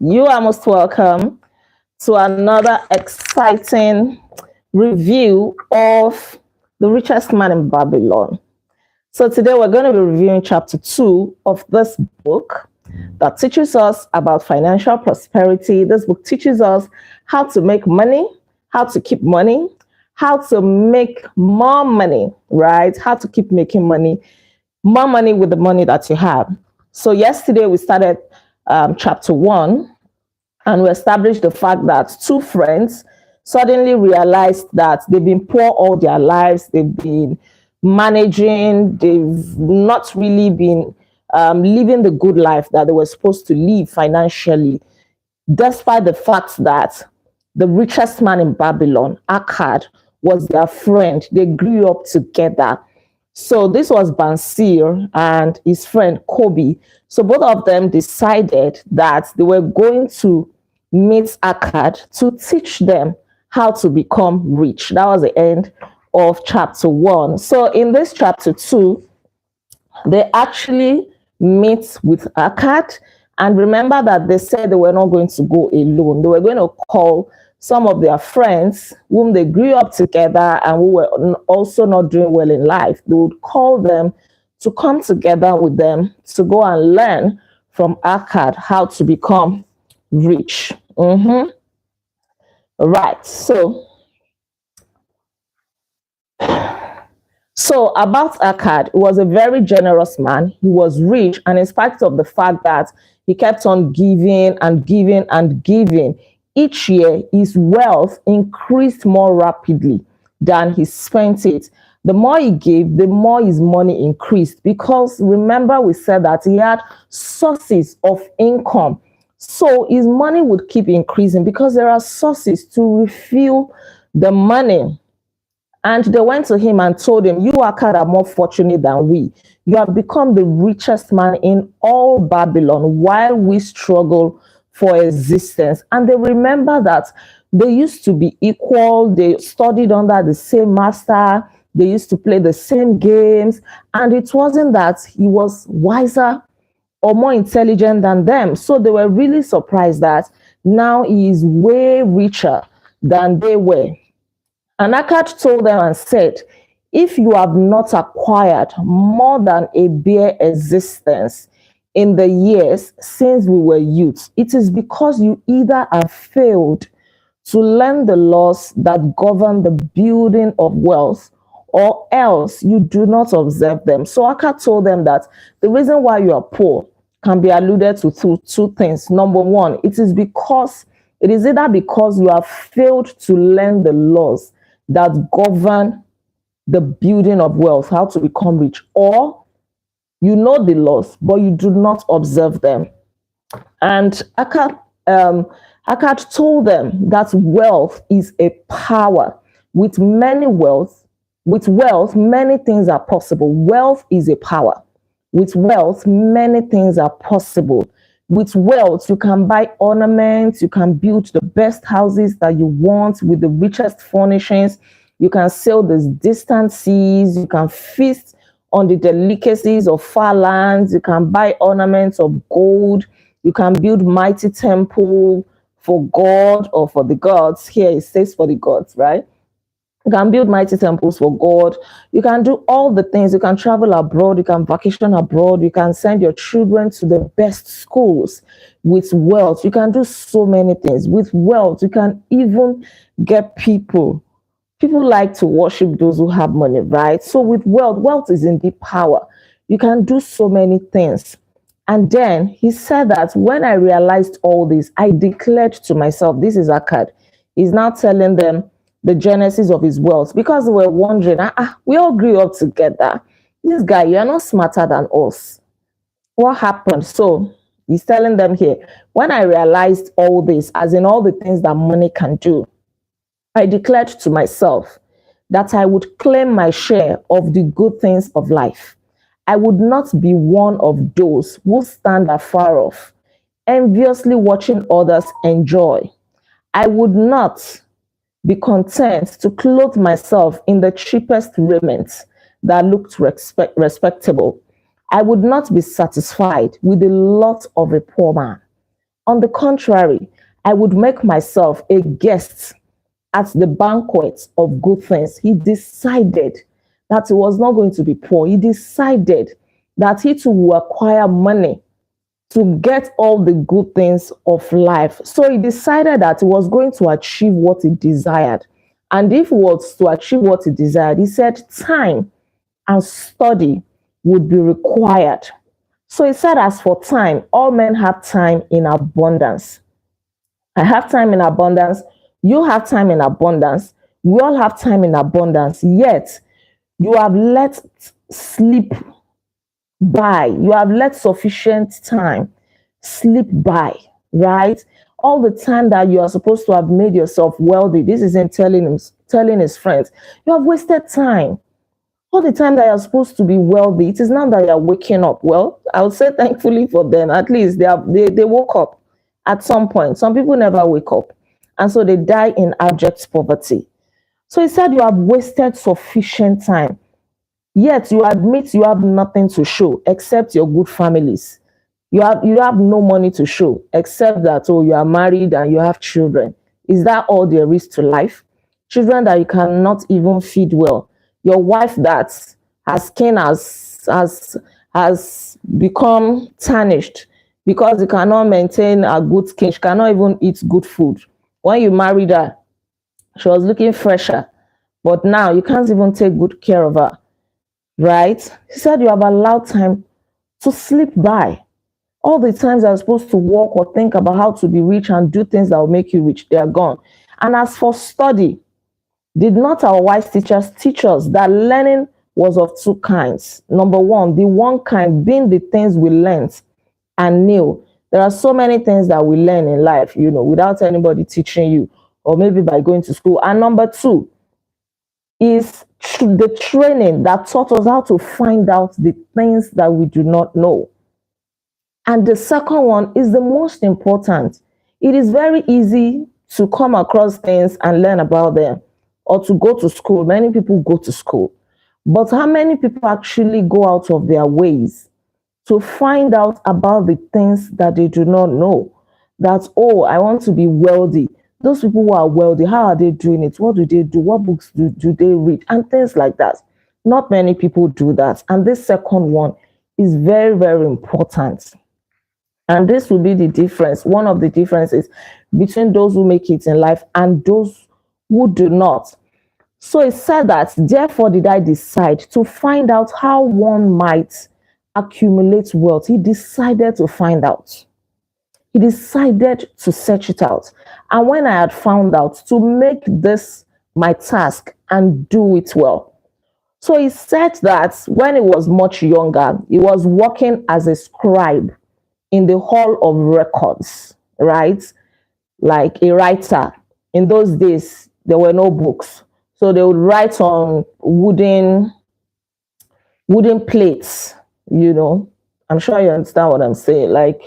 You are most welcome to another exciting review of The Richest Man in Babylon. So today we're going to be reviewing chapter 2 of this book that teaches us about financial prosperity. This book teaches us how to make money, how to keep money, how to make more money, right? How to keep making money, more money with the money that you have. So yesterday we started chapter 1, and we established the fact that two friends suddenly realized that they've been poor all their lives. They've been managing, they've not really been living the good life that they were supposed to live financially, despite the fact that the richest man in Babylon, Akkad, was their friend. They grew up together. So this was Bansir and his friend Kobe. So both of them decided that they were going to meet Akkad to teach them how to become rich. That was the end of chapter 1. So in this chapter 2, they actually meet with Akkad. And remember that they said they were not going to go alone. They were going to call some of their friends whom they grew up together and who were also not doing well in life. They would call them to come together with them to go and learn from Akkad how to become rich. Right. So about Akkad, he was a very generous man. He was rich, and in spite of the fact that he kept on giving and giving and giving, each year his wealth increased more rapidly than he spent it. The more he gave, the more his money increased, because remember we said that he had sources of income. So his money would keep increasing because there are sources to refill the money. And they went to him and told him, "You are more fortunate than we. You have become the richest man in all Babylon while we struggle for existence." And they remember that they used to be equal. They studied under the same master. They used to play the same games. And it wasn't that he was wiser or more intelligent than them. So they were really surprised that now he is way richer than they were. And Akkad told them and said, "If you have not acquired more than a bare existence in the years since we were youths, it is because you either have failed to learn the laws that govern the building of wealth, or else you do not observe them." So Akkad told them that the reason why you are poor can be alluded to through two things. Number one, it is either because you have failed to learn the laws that govern the building of wealth, how to become rich, or you know the laws, but you do not observe them. And Akkad told them that wealth is a power. With wealth, many things are possible. Wealth is a power. With wealth, many things are possible. With wealth, you can buy ornaments, you can build the best houses that you want with the richest furnishings, you can sail the distant seas, you can feast on the delicacies of far lands, you can buy ornaments of gold, you can build mighty temple for God or for the gods. Here it says for the gods, right? You can build mighty temples for God. You can do all the things. You can travel abroad. You can vacation abroad. You can send your children to the best schools. With wealth, you can do so many things. With wealth, you can even get people. People like to worship those who have money, right? So with wealth is indeed power. You can do so many things. And then he said that when I realized all this, I declared to myself, this is Akkad. He's now telling them the genesis of his wealth, because they were wondering, we all grew up together. This guy, you're not smarter than us. What happened? So he's telling them here, when I realized all this, as in all the things that money can do, I declared to myself that I would claim my share of the good things of life. I would not be one of those who stand afar off, enviously watching others enjoy. I would not be content to clothe myself in the cheapest raiment that looked respectable. I would not be satisfied with the lot of a poor man. On the contrary, I would make myself a guest at the banquet of good things. He decided that he was not going to be poor. He decided that he too will acquire money to get all the good things of life. So he decided that he was going to achieve what he desired. And if he was to achieve what he desired, he said time and study would be required. So he said, as for time, all men have time in abundance. I have time in abundance. You have time in abundance. We all have time in abundance. Yet, you have let sleep by. You have let sufficient time slip by, right? All the time that you are supposed to have made yourself wealthy. This is him telling his friends. You have wasted time. All the time that you're supposed to be wealthy, it is now that you're waking up. Well, I would say thankfully for them, at least they woke up at some point. Some people never wake up. And so they die in abject poverty. So he said you have wasted sufficient time. Yet you admit you have nothing to show except your good families. You have no money to show except that, oh, you are married and you have children. Is that all there is to life? Children that you cannot even feed well. Your wife that her skin has become tarnished because you cannot maintain a good skin. She cannot even eat good food. When you married her, she was looking fresher. But now you can't even take good care of her. Right? He said you have allowed time to slip by. All the times I was supposed to work or think about how to be rich and do things that will make you rich, they are gone. And as for study, did not our wise teachers teach us that learning was of two kinds? Number one, the one kind being the things we learned and knew. There are so many things that we learn in life, without anybody teaching you, or maybe by going to school. And number two is the training that taught us how to find out the things that we do not know. And the second one is the most important. It is very easy to come across things and learn about them, or to go to school. Many people go to school. But how many people actually go out of their ways to find out about the things that they do not know? That, oh, I want to be wealthy. Those people who are wealthy, how are they doing it? What do they do? What books do they read? And things like that. Not many people do that. And this second one is very, very important. And this will be the difference, one of the differences between those who make it in life and those who do not. So it said that, therefore did I decide to find out how one might accumulate wealth. He decided to find out. He decided to search it out. And when I had found out, to make this my task and do it well. So he said that when he was much younger, he was working as a scribe in the hall of records, right? Like a writer. In those days, there were no books. So they would write on wooden plates, I'm sure you understand what I'm saying. Like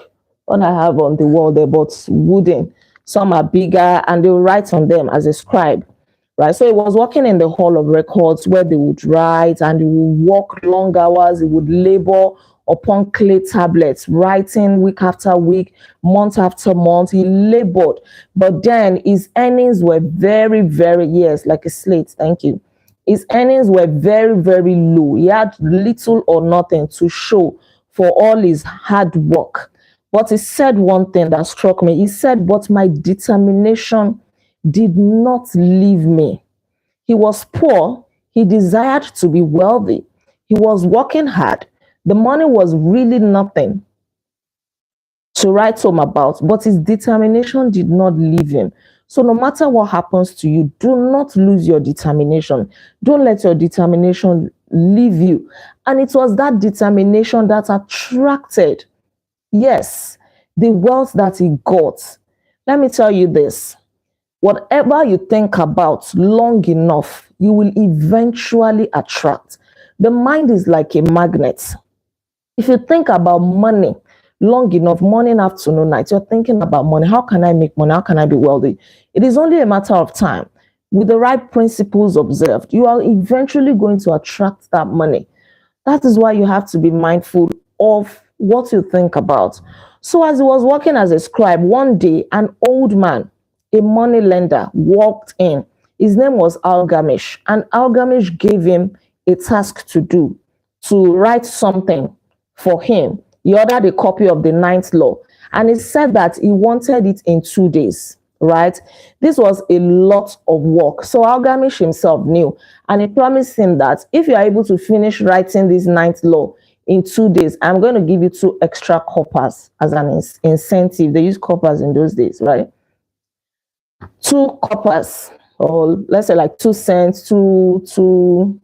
what I have on the wall there, but wooden. Some are bigger, and they will write on them as a scribe, right? So he was working in the hall of records where they would write, and he would work long hours. He would labor upon clay tablets, writing week after week, month after month. He labored, but then his earnings were very, very, yes, like a slate, thank you. His earnings were very, very low. He had little or nothing to show for all his hard work. But he said one thing that struck me. He said, but my determination did not leave me. He was poor. He desired to be wealthy. He was working hard. The money was really nothing to write home about, but his determination did not leave him. So no matter what happens to you, do not lose your determination. Don't let your determination leave you. And it was that determination that attracted, yes, the wealth that he got. Let me tell you this. Whatever you think about long enough, you will eventually attract. The mind is like a magnet. If you think about money long enough, morning, afternoon, night, you're thinking about money. How can I make money? How can I be wealthy? It is only a matter of time. With the right principles observed, you are eventually going to attract that money. That is why you have to be mindful of what you think about. So as he was working as a scribe, one day an old man, a money lender, walked in. His name was Algamish, and Algamish gave him a task to do, to write something for him. He ordered a copy of the ninth law, and he said that he wanted it in 2 days, right? This was a lot of work. So Algamish himself knew, and he promised him that if you are able to finish writing this ninth law in 2 days, I'm going to give you 2 extra coppers as an incentive. They use coppers in those days, right? 2 coppers, or let's say like 2 cents, two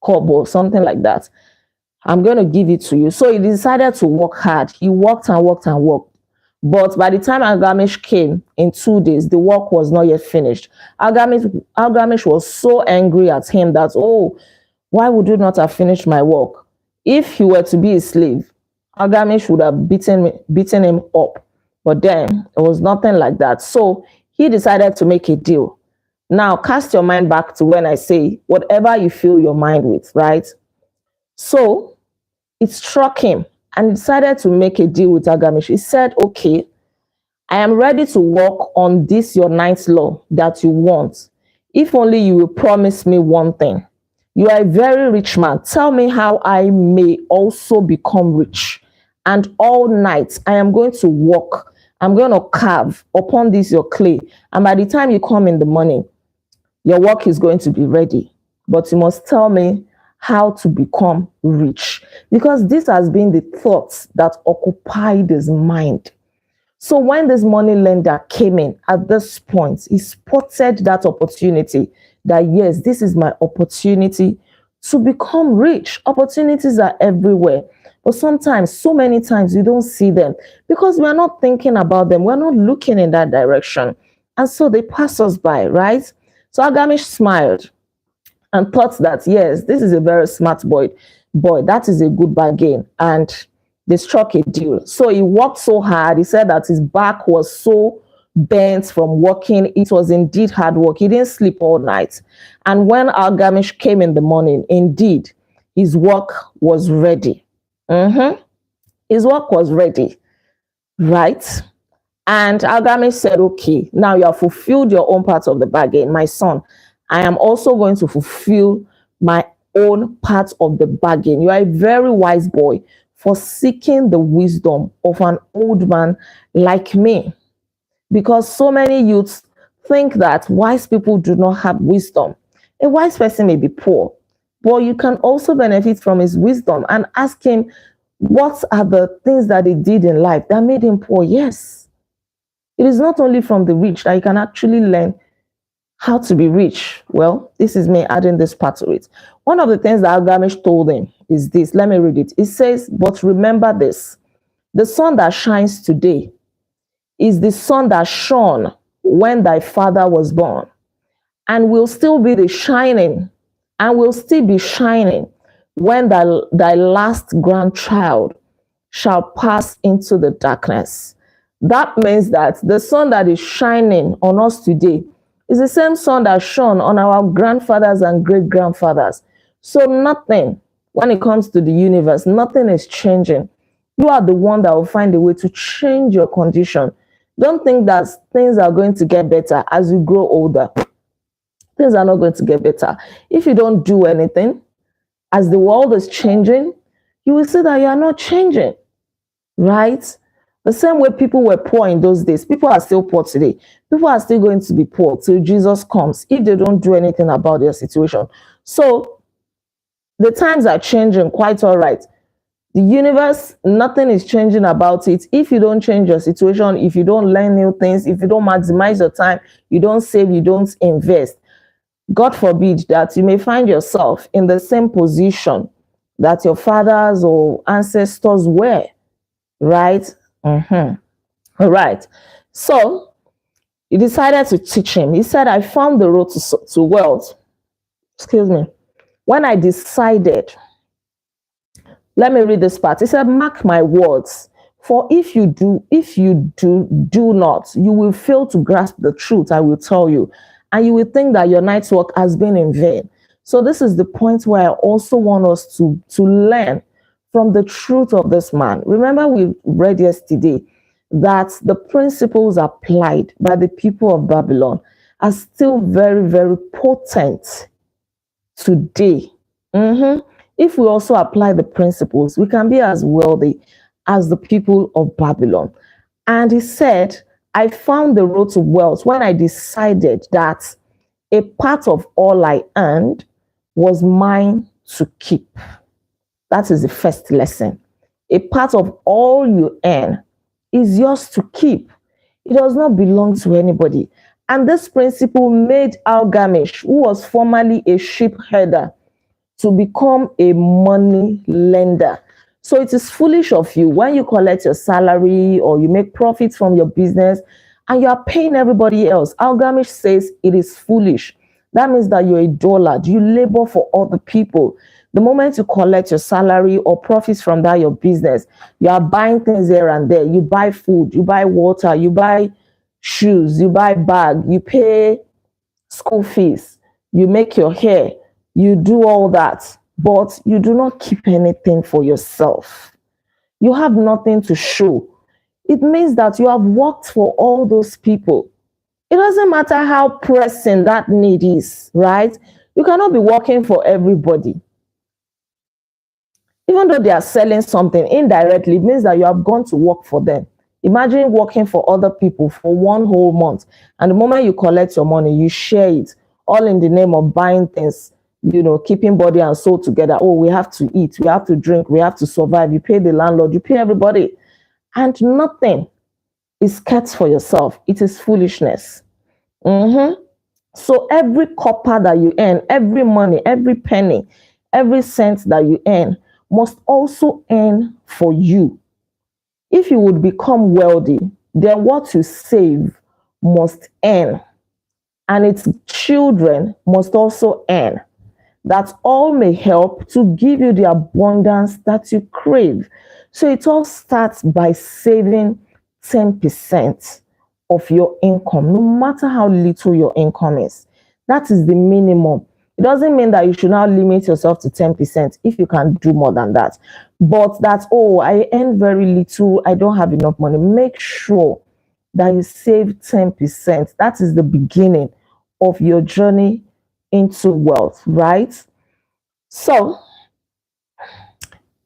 kobo, something like that. I'm going to give it to you. So he decided to work hard. He worked and worked and worked. But by the time Algamish came in 2 days, the work was not yet finished. Algamish was so angry at him that, oh, why would you not have finished my work? If he were to be a slave, Algamish would have beaten him up. But then it was nothing like that. So he decided to make a deal. Now, cast your mind back to when I say whatever you fill your mind with, right? So it struck him, and he decided to make a deal with Algamish. He said, okay, I am ready to work on this, your ninth law that you want, if only you will promise me one thing. You are a very rich man. Tell me how I may also become rich. And all night I am going to work. I'm going to carve upon this, your clay. And by the time you come in the morning, your work is going to be ready. But you must tell me how to become rich, because this has been the thoughts that occupied his mind. So when this money lender came in at this point, he spotted that opportunity, that yes, this is my opportunity to become rich. Opportunities are everywhere, but sometimes, so many times, you don't see them because we're not thinking about them. We're not looking in that direction. And so they pass us by, right? So Algamish smiled and thought that, yes, this is a very smart boy, that is a good bargain. And they struck a deal. So he worked so hard. He said that his back was so bent from working. It was indeed hard work. He didn't sleep all night. And when Algamish came in the morning, indeed, his work was ready. His work was ready, right? And Algamish said, okay, now you have fulfilled your own part of the bargain, my son. I am also going to fulfill my own part of the bargain. You are a very wise boy for seeking the wisdom of an old man like me. Because so many youths think that wise people do not have wisdom. A wise person may be poor, but you can also benefit from his wisdom and ask him, what are the things that he did in life that made him poor? Yes. It is not only from the rich that you can actually learn how to be rich. Well, this is me adding this part to it. One of the things that Algamish told him is this. Let me read it. It says, but remember this, the sun that shines today is the sun that shone when thy father was born, and will still be the shining, and will still be shining when thy last grandchild shall pass into the darkness. That means that the sun that is shining on us today is the same sun that shone on our grandfathers and great-grandfathers. So nothing, when it comes to the universe, nothing is changing. You are the one that will find a way to change your condition. Don't think that things are going to get better as you grow older. Things are not going to get better. If you don't do anything, as the world is changing, you will see that you are not changing, right? The same way people were poor in those days, people are still poor today. People are still going to be poor till Jesus comes if they don't do anything about their situation. So the times are changing quite all right. The universe, nothing is changing about it. If you don't change your situation, if you don't learn new things, if you don't maximize your time, you don't save, you don't invest, God forbid that you may find yourself in the same position that your fathers or ancestors were, right? All right. So he decided to teach him. He said, I found the road to wealth. Excuse me. When I decided, let me read this part. He said, mark my words, for if you do not, you will fail to grasp the truth I will tell you, and you will think that your night's work has been in vain. So this is the point where I also want us to learn from the truth of this man. Remember, we read yesterday that the principles applied by the people of Babylon are still very, very potent today. If we also apply the principles, we can be as wealthy as the people of Babylon. And he said, I found the road to wealth when I decided that a part of all I earned was mine to keep. That is the first lesson. A part of all you earn is yours to keep. It does not belong to anybody. And this principle made Algamish, who was formerly a sheep herder, to become a money lender. So it is foolish of you when you collect your salary or you make profits from your business and you are paying everybody else. Algamish says it is foolish. That means that you're a dullard. You labor for other people. The moment you collect your salary or profits from that, your business, you are buying things here and there. You buy food, you buy water, you buy shoes, you buy bag, you pay school fees, you make your hair, you do all that, but you do not keep anything for yourself. You have nothing to show. It means that you have worked for all those people. It doesn't matter how pressing that need is, right? You cannot be working for everybody. Even though they are selling something indirectly, it means that you have gone to work for them. Imagine working for other people for one whole month, and the moment you collect your money, you share it, all in the name of buying things, keeping body and soul together. Oh, we have to eat, we have to drink, we have to survive. You pay the landlord, you pay everybody, and nothing is kept for yourself. It is foolishness. So every copper that you earn, every money, every penny, every cent that you earn must also earn for you. If you would become wealthy, then what you save must earn, and its children must also earn, that all may help to give you the abundance that you crave. So it all starts by saving 10% of your income, no matter how little your income is. That is the minimum. It doesn't mean that you should now limit yourself to 10% if you can do more than that. But that's, I earn very little, I don't have enough money. Make sure that you save 10%. That is the beginning of your journey into wealth, right? So,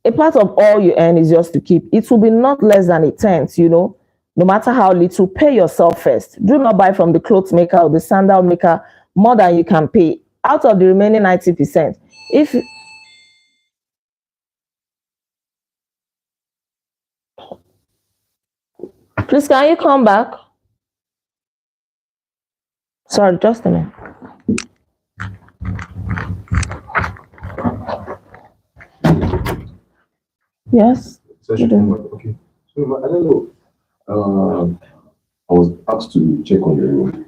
a part of all you earn is yours to keep. It will be not less than a tenth, no matter how little. Pay yourself first. Do not buy from the clothes maker or the sandal maker more than you can pay. Out of the remaining 90%, please, can you come back? Sorry, just a minute. Yes. Okay. So I don't know. I was asked to check on the room.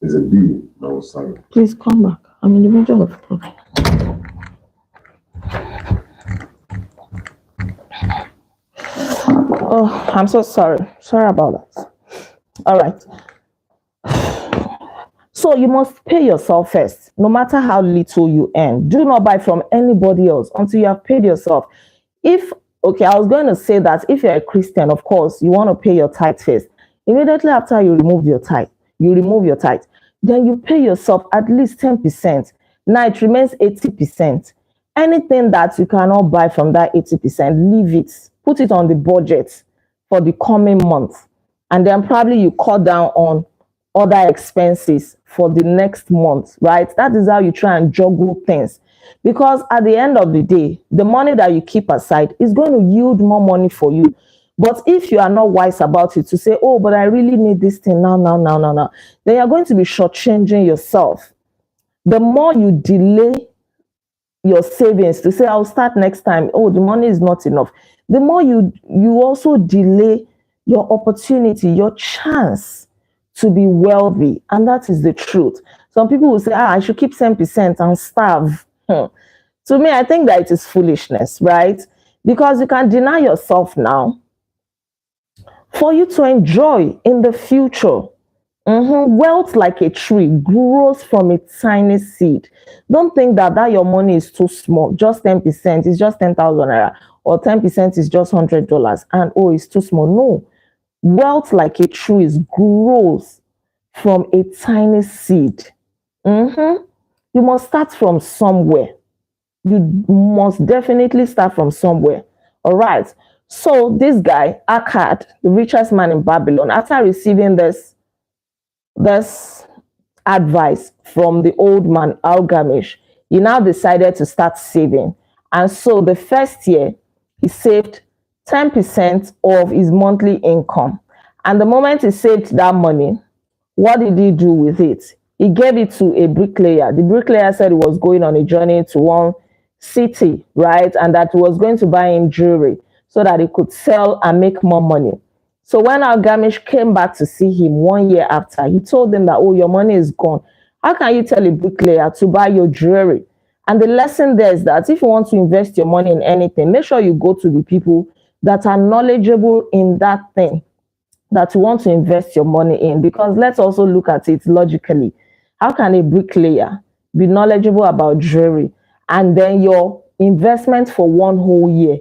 There's a bill that was signed. Please come back. I'm in the middle of talking. Oh, I'm so sorry. Sorry about that. All right. So you must pay yourself first, no matter how little you earn. Do not buy from anybody else until you have paid yourself. I was going to say that if you're a Christian, of course, you want to pay your tithe first. Immediately after you remove your tithe, then you pay yourself at least 10%. Now it remains 80%. Anything that you cannot buy from that 80%, leave it. Put it on the budget for the coming month. And then probably you cut down on other expenses for the next month, right? That is how you try and juggle things. Because at the end of the day, the money that you keep aside is going to yield more money for you. But if you are not wise about it, to say, but I really need this thing now, then you're going to be shortchanging yourself. The more you delay your savings to say, I'll start next time, the money is not enough, the more you also delay your opportunity, your chance to be wealthy. And that is the truth. Some people will say, I should keep 10% and starve. To me, I think that it is foolishness, right? Because you can deny yourself now for you to enjoy in the future. Wealth like a tree grows from a tiny seed. Don't think that your money is too small. Just 10% is just 10,000 naira, or 10% is just $100, and oh, it's too small. No, wealth like a tree grows from a tiny seed. You must start from somewhere. You must definitely start from somewhere. All right. So this guy, Akkad, the richest man in Babylon, after receiving this advice from the old man Algamish, he now decided to start saving. And so the first year, he saved 10% of his monthly income. And the moment he saved that money, what did he do with it? He gave it to a bricklayer. The bricklayer said he was going on a journey to one city, right? And that he was going to buy him jewelry so that he could sell and make more money. So when Algamish came back to see him 1 year after, he told him that, oh, your money is gone. How can you tell a bricklayer to buy your jewelry? And the lesson there is that if you want to invest your money in anything, make sure you go to the people that are knowledgeable in that thing that you want to invest your money in. Because let's also look at it logically. How can a bricklayer be knowledgeable about jewelry, and then your investment for 1 whole year,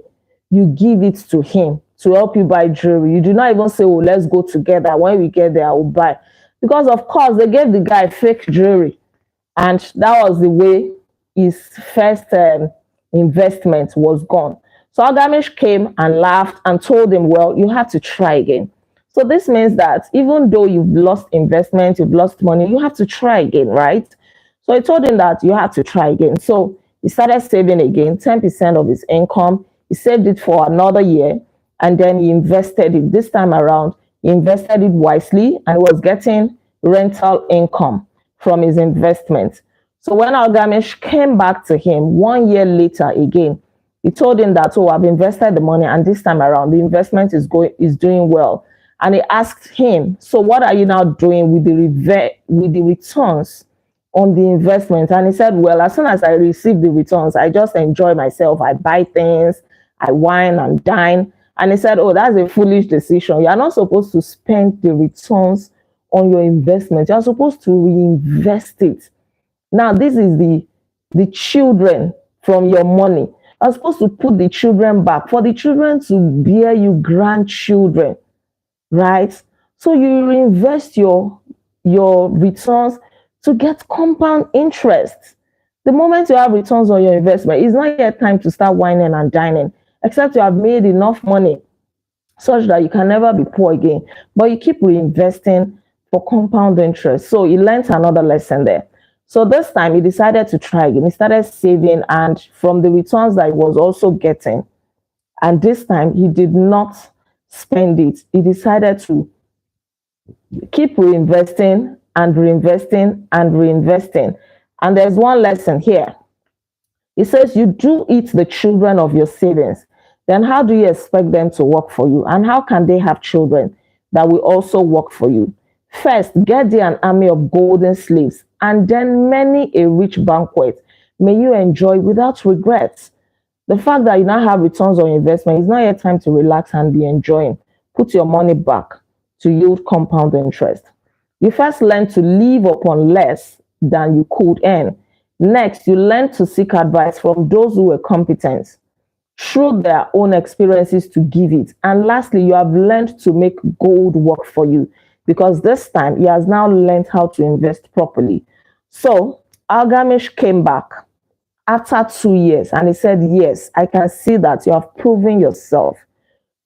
you give it to him to help you buy jewelry? You do not even say, oh, let's go together. When we get there, I will buy. Because of course, they gave the guy fake jewelry. And that was the way his first investment was gone. So Algamish came and laughed and told him, well, you have to try again. So this means that even though you've lost investment, you've lost money, you have to try again, right? So I told him that you have to try again. So he started saving again, 10% of his income. He saved it for another year, and then he invested it. This time around, he invested it wisely and was getting rental income from his investment. So when Algamish came back to him 1 year later again, he told him that, oh, I've invested the money, and this time around, the investment is doing well. And he asked him, so what are you now doing with the returns on the investment? And he said, well, as soon as I receive the returns, I just enjoy myself. I buy things, I wine and dine. And he said, oh, that's a foolish decision. You're not supposed to spend the returns on your investment. You're supposed to reinvest it. Now, this is the children from your money. You're supposed to put the children back for the children to bear you grandchildren. Right? So you reinvest your returns to get compound interest. The moment you have returns on your investment, it's not yet time to start whining and dining, except you have made enough money such that you can never be poor again. But you keep reinvesting for compound interest. So he learned another lesson there. So this time he decided to try again. He started saving, and from the returns that he was also getting, and this time he did not spend it. He decided to keep reinvesting and reinvesting and reinvesting. And there's one lesson here. It says, you do eat the children of your savings. Then how do you expect them to work for you? And how can they have children that will also work for you? First, get thee an army of golden slaves, and then many a rich banquet may you enjoy without regrets. The fact that you now have returns on investment is not yet time to relax and be enjoying. Put your money back to yield compound interest. You first learn to live upon less than you could earn. Next, you learn to seek advice from those who were competent through their own experiences to give it. And lastly, you have learned to make gold work for you, because this time he has now learned how to invest properly. So Algamish came back after 2 years and he said, yes, I can see that you have proven yourself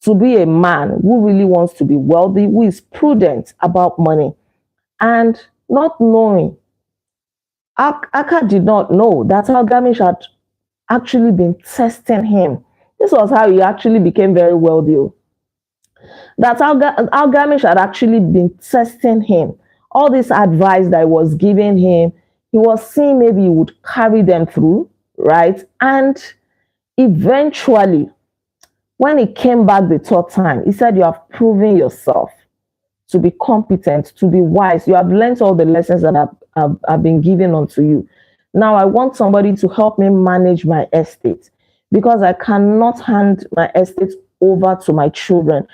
to be a man who really wants to be wealthy, who is prudent about money. And not knowing, Akkad did not know that Algamish had actually been testing him. This was how he actually became very wealthy. That Algamish had actually been testing him. All this advice that I was giving him, he was seeing maybe he would carry them through, right? And eventually, when he came back the third time, he said, you have proven yourself to be competent, to be wise. You have learned all the lessons that have been given unto you. Now I want somebody to help me manage my estate, because I cannot hand my estate over to my children.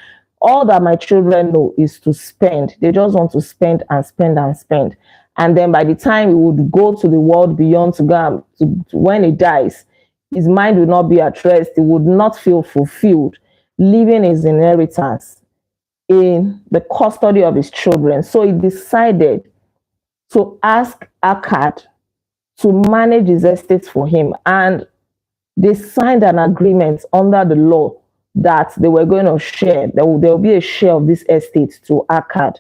All that my children know is to spend. They just want to spend and spend and spend. And then by the time he would go to the world beyond to go when he dies, his mind will not be at rest. He would not feel fulfilled, leaving his inheritance in the custody of his children. So he decided to ask Akkad to manage his estates for him. And they signed an agreement under the law that they were going to share. There will be a share of this estate to Akkad.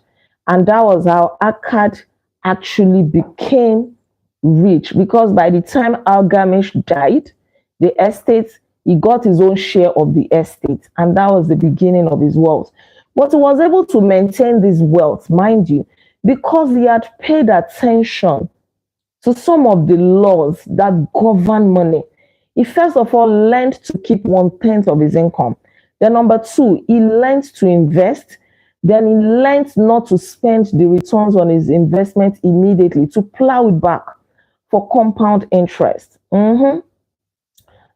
And that was how Akkad actually became rich, because by the time Gilgamesh died, the estate, he got his own share of the estate, and that was the beginning of his wealth. But he was able to maintain this wealth, mind you, because he had paid attention to some of the laws that govern money. He first of all learned to keep 1/10 of his income. Then number two, he learned to invest. Then he learned not to spend the returns on his investment immediately, to plow it back for compound interest.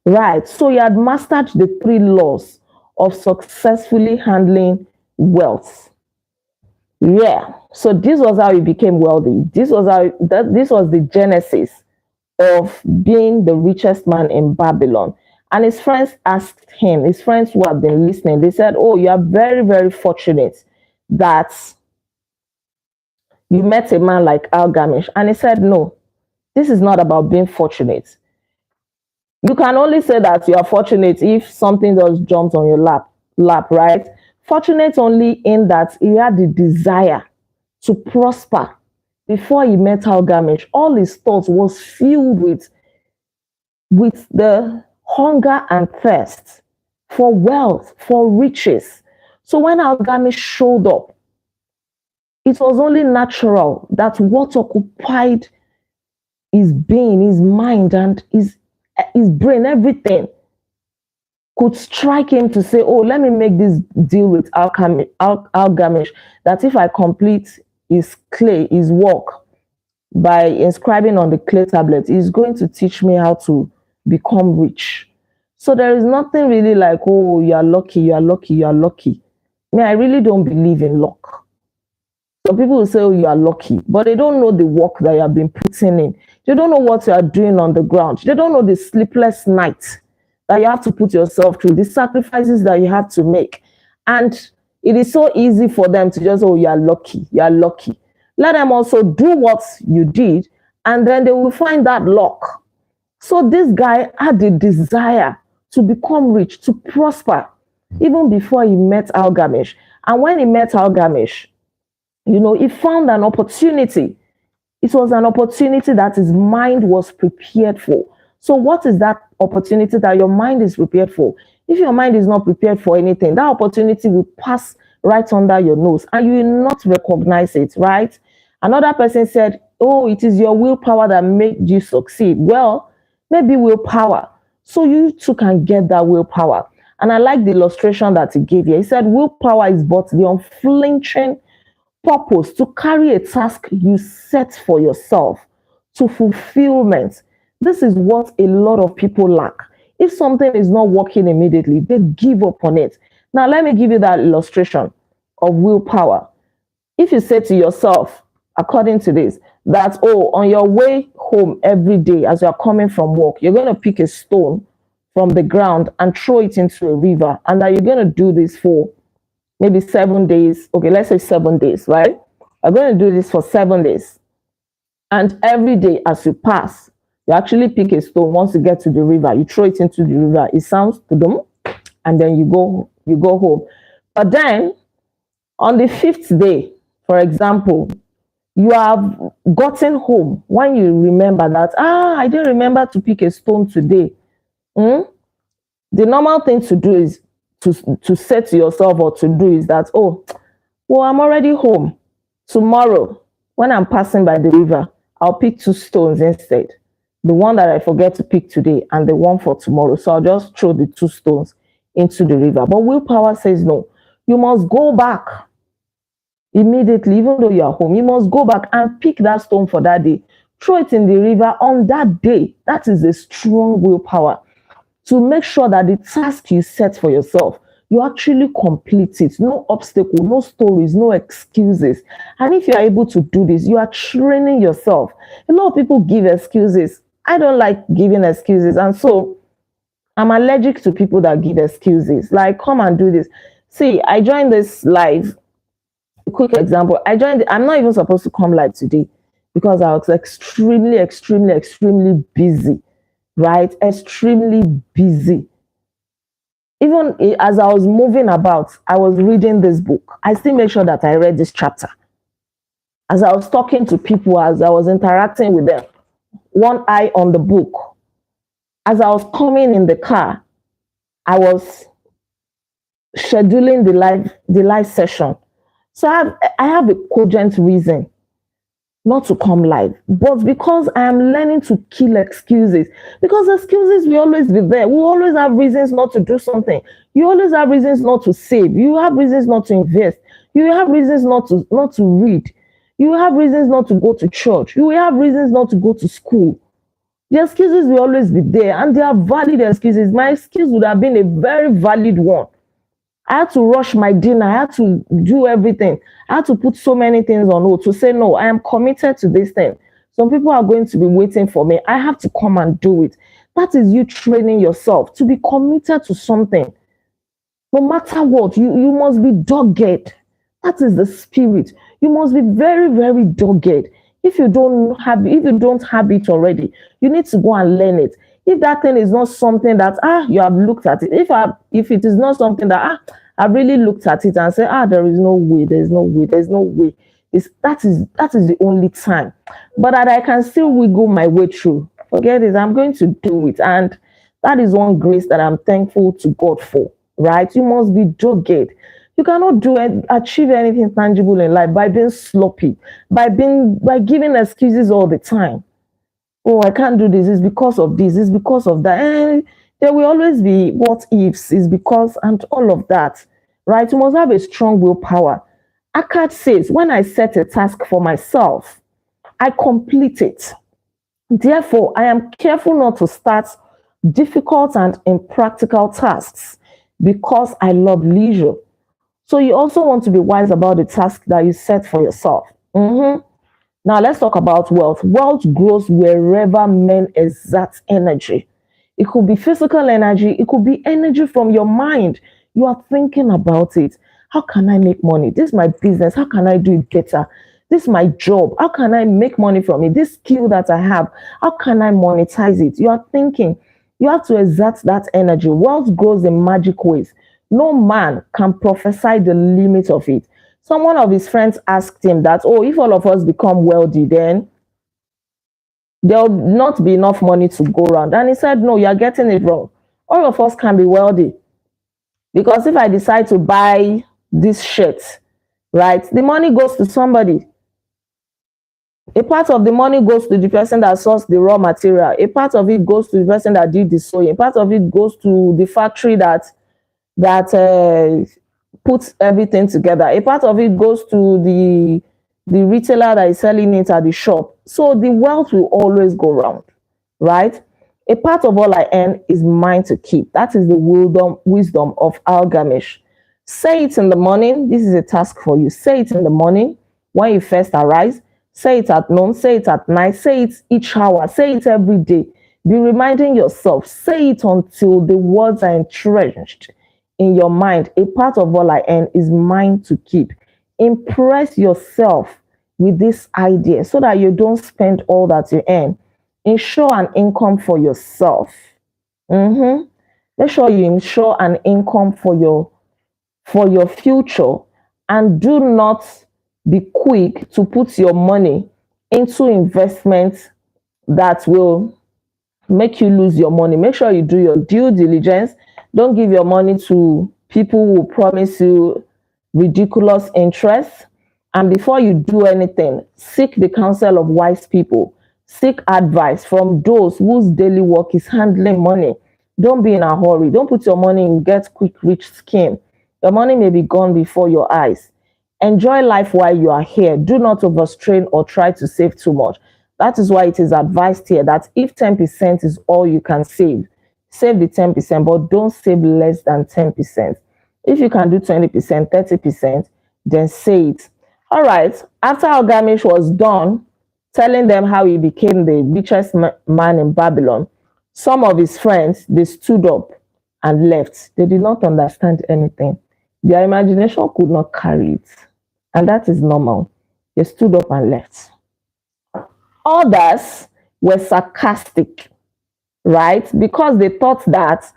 Right, so he had mastered the 3 laws of successfully handling wealth. Yeah, so this was how he became wealthy. This was the genesis of being the richest man in Babylon. And his friends asked him, his friends who have been listening, they said, oh, you are very, very fortunate that you met a man like Gilgamesh. And he said, no, this is not about being fortunate. You can only say that you are fortunate if something just jumps on your lap, right? Fortunate only in that he had the desire to prosper. Before he met Gilgamesh, all his thoughts was filled with the hunger and thirst for wealth, for riches. So when Gilgamesh showed up, it was only natural that what occupied his being, his mind, and his brain, everything, could strike him to say, oh, let me make this deal with Gilgamesh, that if I complete his work by inscribing on the clay tablet, he's going to teach me how to become rich. So there is nothing really like, oh, you are lucky, you are lucky, you are lucky. I really don't believe in luck. So people will say, oh, you are lucky, but they don't know the work that you have been putting in. They don't know what you are doing on the ground. They don't know the sleepless nights that you have to put yourself through, the sacrifices that you have to make. And it is so easy for them to just, oh, you are lucky, you are lucky. Let them also do what you did, and then they will find that luck. So this guy had the desire to become rich, to prosper, even before he met Gilgamesh. And when he met Gilgamesh, he found an opportunity. It was an opportunity that his mind was prepared for. So what is that opportunity that your mind is prepared for? If your mind is not prepared for anything, that opportunity will pass right under your nose and you will not recognize it, right? Another person said, oh, it is your willpower that made you succeed. Well, maybe willpower. So you too can get that willpower. And I like the illustration that he gave here. He said, willpower is but the unflinching purpose to carry a task you set for yourself to fulfillment. This is what a lot of people lack. If something is not working immediately, they give up on it. Now, let me give you that illustration of willpower. If you say to yourself, according to this, that, oh, on your way home every day as you're coming from work, you're going to pick a stone from the ground and throw it into a river, and that you're going to do this for maybe 7 days. Okay, let's say 7 days, right? I'm going to do this for 7 days. And every day as you pass, you actually pick a stone. Once you get to the river, you throw it into the river. It sounds to them, and then you go home. But then on the 5th day, for example, you have gotten home when you remember that, I didn't remember to pick a stone today. The normal thing to do is to say to yourself or to do is that, oh, well, I'm already home. Tomorrow, when I'm passing by the river, I'll pick 2 stones instead. The one that I forget to pick today and the one for tomorrow. So I'll just throw the 2 stones into the river. But willpower says no. You must go back immediately, even though you're home. You must go back and pick that stone for that day. Throw it in the river on that day. That is a strong willpower to make sure that the task you set for yourself, you actually complete it. No obstacle, no stories, no excuses. And if you are able to do this, you are training yourself. A lot of people give excuses. I don't like giving excuses. And so I'm allergic to people that give excuses. Like, come and do this. See, I joined this live. A quick example. I'm not even supposed to come live today because I was extremely, extremely, extremely busy. Right? Extremely busy. Even as I was moving about, I was reading this book. I still make sure that I read this chapter. As I was talking to people, as I was interacting with them, one eye on the book. As I was coming in the car, I was scheduling the live session. So I have a cogent reason not to come live, but because I am learning to kill excuses. Because excuses will always be there. We always have reasons not to do something. You always have reasons not to save. You have reasons not to invest. You have reasons not to read. You have reasons not to go to church. You have reasons not to go to school. The excuses will always be there, and they are valid excuses. My excuse would have been a very valid one. I had to rush my dinner. I had to do everything. I had to put so many things on hold to say, no, I am committed to this thing. Some people are going to be waiting for me. I have to come and do it. That is you training yourself to be committed to something. No matter what, you must be dogged. That is the spirit. You must be very, very dogged. If you don't have it already, you need to go and learn it. If that thing is not something that you have looked at it, if it is not something that I've really looked at it and said, there is no way, there's no way, there's no way. That is the only time. But that I can still wiggle my way through. Forget it, I'm going to do it. And that is one grace that I'm thankful to God for. Right? You must be dogged. You cannot achieve anything tangible in life by being sloppy, by giving excuses all the time. Oh, I can't do this. It's because of this. It's because of that. And there will always be what ifs. It's because, and all of that. Right? You must have a strong willpower. Akkad says, when I set a task for myself, I complete it. Therefore, I am careful not to start difficult and impractical tasks because I love leisure. So you also want to be wise about the task that you set for yourself. Now let's talk about wealth. Wealth grows wherever men exert energy. It could be physical energy. It could be energy from your mind. You are thinking about it. How can I make money? This is my business. How can I do it better? This is my job. How can I make money from it? This skill that I have, how can I monetize it? You are thinking. You have to exert that energy. Wealth grows in magic ways. No man can prophesy the limit of it. Someone of his friends asked him that, if all of us become wealthy, then there will not be enough money to go around. And he said, no, you're getting it wrong. All of us can be wealthy. Because if I decide to buy this shirt, right, the money goes to somebody. A part of the money goes to the person that sourced the raw material. A part of it goes to the person that did the sewing. A part of it goes to the factory that puts everything together. A part of it goes to the retailer that is selling it at the shop. So the wealth will always go round, right? A part of all I earn is mine to keep. That is the wisdom of Gilgamesh. Say it in the morning. This is a task for you. Say it in the morning when you first arise. Say it at noon. Say it at night. Say it each hour. Say it every day. Be reminding yourself. Say it until the words are entrenched in your mind. A part of all I earn is mine to keep. Impress yourself with this idea so that you don't spend all that you earn. Ensure an income for yourself. Make sure you ensure an income for your future, and do not be quick to put your money into investments that will make you lose your money. Make sure you do your due diligence. Don't give your money to people who promise you ridiculous interest. And before you do anything, seek the counsel of wise people. Seek advice from those whose daily work is handling money. Don't be in a hurry. Don't put your money in get quick rich scheme. Your money may be gone before your eyes. Enjoy life while you are here. Do not overstrain or try to save too much. That is why it is advised here that if 10% is all you can save the 10%, but don't save less than 10%. If you can do 20%, 30%, then say it. All right. After Gilgamesh was done telling them how he became the richest man in Babylon, some of his friends, they stood up and left. They did not understand anything. Their imagination could not carry it. And that is normal. They stood up and left. Others were sarcastic, right? Because they thought that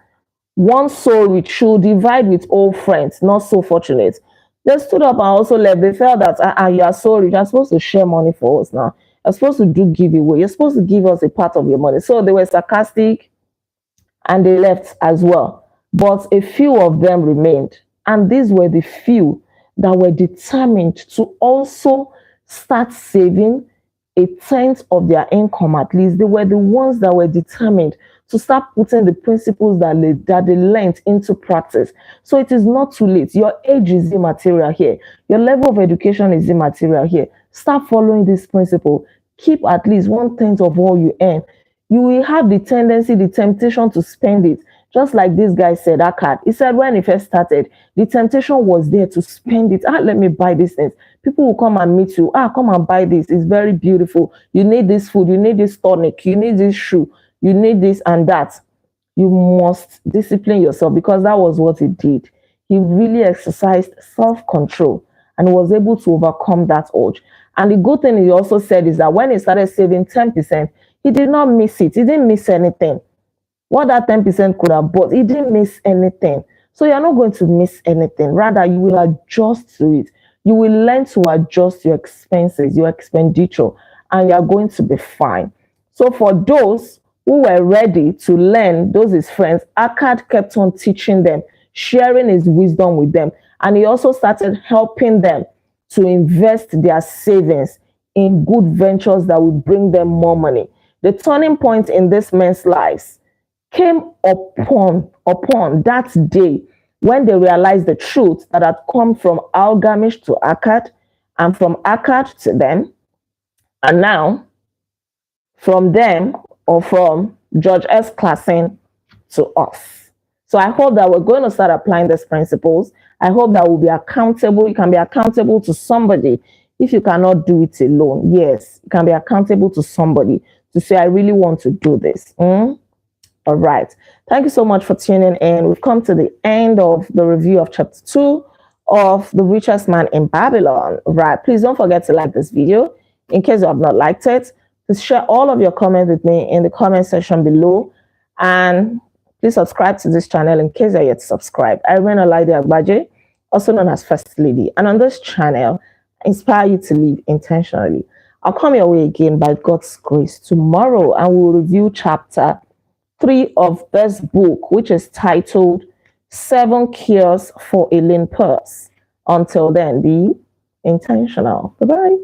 one so rich should divide with old friends, not so fortunate. They stood up and also left. They felt that you are so rich, you're supposed to share money for us now. You're supposed to do giveaway. You're supposed to give us a part of your money. So they were sarcastic and they left as well. But a few of them remained. And these were the few that were determined to also start saving a tenth of their income at least. They were the ones that were determined to start putting the principles that they learned into practice. So it is not too late. Your age is immaterial here. Your level of education is immaterial here. Start following this principle. Keep at least 1/10 of all you earn. You will have the tendency, the temptation to spend it. Just like this guy said, Akkad. He said when he first started, the temptation was there to spend it. Let me buy these things. People will come and meet you. Come and buy this. It's very beautiful. You need this food. You need this tonic. You need this shoe. You need this and that. You must discipline yourself, because that was what he did. He really exercised self-control and was able to overcome that urge. And the good thing he also said is that when he started saving 10%, he did not miss it. He didn't miss anything. What that 10% could have bought, he didn't miss anything. So you're not going to miss anything. Rather, you will adjust to it. You will learn to adjust your expenses, your expenditure, and you're going to be fine. So for those who were ready to learn, those his friends, Akkad kept on teaching them, sharing his wisdom with them. And he also started helping them to invest their savings in good ventures that would bring them more money. The turning point in this man's lives came upon that day when they realized the truth that had come from Gilgamesh to Akkad, and from Akkad to them, and now from them, or from George S. Clason to us. So I hope that we're going to start applying these principles. I hope that we'll be accountable. You can be accountable to somebody if you cannot do it alone. Yes, you can be accountable to somebody to say, I really want to do this. All right. Thank you so much for tuning in. We've come to the end of the review of chapter 2 of The Richest Man in Babylon. Right. Please don't forget to like this video. In case you have not liked it, please share all of your comments with me in the comment section below. And please subscribe to this channel in case you're yet subscribed. I remain Olaide Agbaje, also known as First Lady. And on this channel, I inspire you to live intentionally. I'll come your way again by God's grace tomorrow, and we'll review chapter 3 of this book, which is titled 7 Cures for a Lean Purse. Until then, be intentional. Bye-bye.